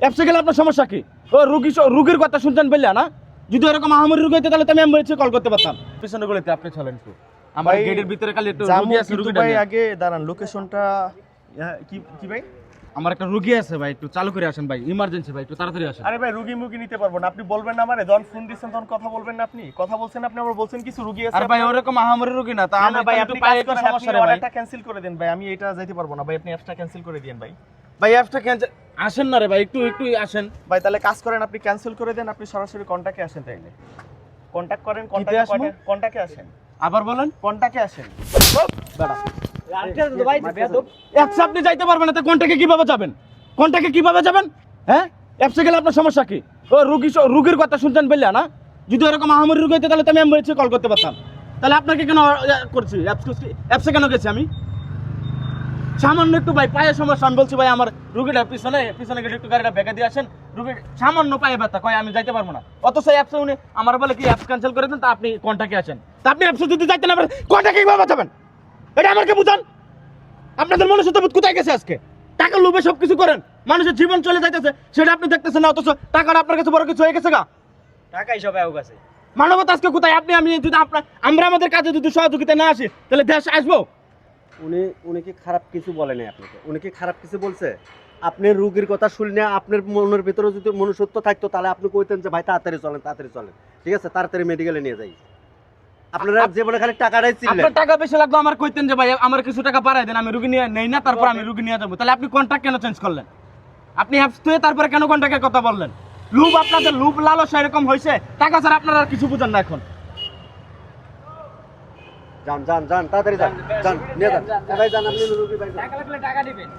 অ্যাপসে গেলে আপনার সমস্যা কি? ও রুগীর কথা শুনছেন বললে না? যদি এরকম আহামরি রুগী হইতো তাহলে তো আমি অ্যাম্বুলেন্সে কল করতে পারতাম। পিছনে গলিতে আপনি চলেন একটু। আমার গেটের ভিতরে খালি একটু রুগী আছে, রুগীটা ভাই নিয়ে। আগে দাঁড়ান, লোকেশনটা কি ভাই? আমার একটা রুগী আছে ভাই, একটু চালু করে আসেন ভাই, ইমার্জেন্সি ভাই, একটু তাড়াতাড়ি আসেন। আরে ভাই রুগী মুগী নিতে পারবো না, আপনি বলবেন না আমারে, যখন ফোন দিচ্ছেন তখন কথা বলবেন না, আপনি কথা বলছেন, আপনি আবার বলছেন কিছু রুগী আছে। আর ভাই ওরকম আহামরি রুগী না, তা না আমরা ভাই একটু আপনি পায়ে কাজ একটু করেন, সমস্যা আপনি রে ভাই। অর্ডারটা ক্যান্সেল করে দেন ভাই, আমি এটা যাইতে পারবো না ভাই, আপনি অ্যাপসটা ক্যান্সেল করে দেন ভাই। ভাই অ্যাপসটা ক্যান্সেল আসেন না রে ভাই, একটু আসেন। ভাই তাহলে কাজ করেন, আপনি ক্যান্সেল করে দেন, আপনি সরাসরি কন্টাক্টে আসেন, তাইলে কন্টাক্ট করেন, কন্টাক্টে আসেন, আবার বলেন। কন্টাক্টে আসেন। দাঁড়া। অ্যাপসে আপনি যাইতে পারবেন না, তো কন্টাক্টে কিভাবে যাবেন? কন্টাক্টে কিভাবে যাবেন? হ্যাঁ, অ্যাপসে গেলে আপনার সমস্যা কি? ও রুগীর কথা শুনছেন বললে না? যদি এরকম আহামরি রুগী হইতো তাহলে তো আমি অ্যাম্বুলেন্সে কল করতে পারতাম। তাহলে আপনাকে কেন করছি? অ্যাপসে কেন গেছি আমি? সামান্য একটু ভাই পায়ে সমস্যা, আমি বলছি ভাই আমার রুগীটা পিছনে গেলে একটু গাড়িটা বেঁকে দিয়ে আসেন, রুগীর সামান্য পায়ে ব্যথা, কয় আমি যাইতে পারবো না। অথচ অ্যাপসে উনি আমার বলে কি অ্যাপস ক্যান্সেল করে দেন, তা আপনি কন্টাক্টে আসেন। তা আপনি অ্যাপসে যদি যাইতে না পারেন কন্টাক্টে কিভাবে যাবেন? এটা আমাকে বুঝান। আপনাদের মনুষ্যত্ববোধ কোথায় গেছে আজকে? টাকার লোভে সবকিছু করেন, মানুষের জীবন চলে যাইতেছে, সেটা আপনি দেখতেছেন না, অথচ টাকাটা আপনার কাছে বড় কিছু হয়ে গেছে গা। টাকাই সব এও কাছে। মানবতা আজকে কোথায়? আমি যদি আমরা আমাদের কাজে যদি সহযোগিতা না আসি তাহলে দেশ আসবো? উনি কি খারাপ কিছু বলে নাই আপনাকে? উনি কি খারাপ কিছু বলছে? আপনি রোগীর কথা শুনে আপনার মনের ভিতরে যদি মনুষ্যত্ব থাকতো তাহলে আপনি কইতেন যে ভাই তাড়াতাড়ি চলেন, ঠিক আছে, তাড়াতাড়ি মেডিকেলে নিয়ে যাই। আপনারা জীবনে খালি টাকাটাই চিনলেন। আপনার টাকা বেশি লাগলো, আমার কইতেন যে ভাই আমার কিছু টাকা বাড়াই দেন, আমি রুগী নিয়ে নেই না, তারপর আমি রুগী নিয়ে যাবো। তাহলে আপনি কন্ট্রাক্ট কেন চেঞ্জ করলেন? আপনি অ্যাপস তুই তারপরে কেন কন্ট্রাক্টের কথা বললেন? লোভ, আপনাদের লোভ লালসা এরকম হয়েছে, টাকা ছাড়া আপনারা আর কিছু বুঝেন না এখন। যান তাড়াতাড়ি যান নিয়ে যান ভাই, যান আপনি রোগী ভাই। টাকা লাগলে টাকা দিবেন।